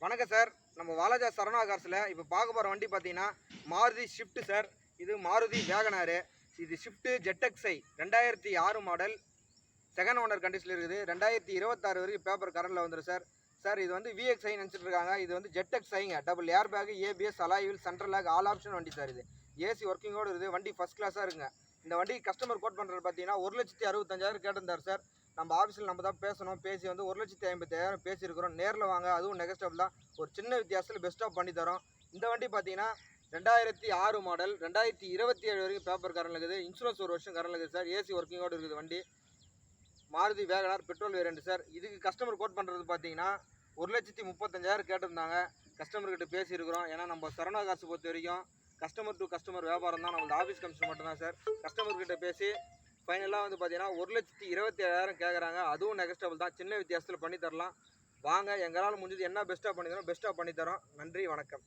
வணக்கம் சார். நம்ம வாலாஜா சரவணா கார்ஸில் இப்போ பார்க்க போகிற வண்டி பார்த்தீங்கன்னா மாருதி ஷிஃப்ட் சார். இது மாருதி வேகனாரு. இது shift ZXi 2006 model, second owner கண்டிஷனில் இருக்குது. 2026 வரைக்கும் பேப்பர் கரண்டில் வந்துடும் சார். சார் இது வந்து VXi நினச்சிட்டு இருக்காங்க. இது வந்து ZXiங்க. Double air bag, ABS, alloy wheel, central lock, all option வண்டி சார். இது ஏசி ஒர்க்கிங்கோடு இருக்குது. வண்டி ஃபஸ்ட் கிளாஸாக இருக்குங்க. இந்த வண்டி கஸ்டமர் கோட் பண்ணுறது பார்த்தீங்கன்னா 1,65,000 கேட்டிருந்தார் சார். நம்ம ஆஃபீஸில் நம்ம தான் பேசணும். பேசி வந்து 1,50,000 பேசியிருக்கிறோம். நேரில் வாங்க, அதுவும் நெகஸ்டபிள் தான். ஒரு சின்ன வித்தியாசத்தில் பெஸ்ட்டாக பண்ணி தரோம். இந்த வண்டி பார்த்தீங்கன்னா 2006 மாடல், 2027 வரைக்கும் பேப்பர் கரண்ட் இருக்குது. இன்சூரன்ஸ் ஒரு வருஷம் கரண்ட் இருக்குது சார். ஏசி ஒர்க்கிங்கோடு இருக்குது வண்டி. Maruti Wagon R petrol variant sir. இதுக்கு கஸ்டமர் கோட் பண்ணுறது பார்த்தீங்கன்னா 1,35,000 கேட்டிருந்தாங்க. கஸ்டமர்கிட்ட பேசியிருக்கிறோம். ஏன்னா நம்ம சரவணா காசு பொறுத்த வரைக்கும் கஸ்டமர் டு கஸ்டமர் வியாபாரம் தான். நம்மளோட ஆஃபீஸ் கமிஷன் மட்டும்தான் சார். கஸ்டமர்கிட்ட பேசி ஃபைனலாக வந்து பார்த்தீங்கன்னா 1,27,000 கேட்குறாங்க. அதுவும் நெகஸ்டபிள் தான். சின்ன வித்தியாசத்தில் பண்ணி தரலாம். வாங்க, எங்களால் முடிஞ்சது என்ன பெஸ்ட்டாக பண்ணி தரோம், பெஸ்ட்டாக பண்ணி தரோம். நன்றி, வணக்கம்.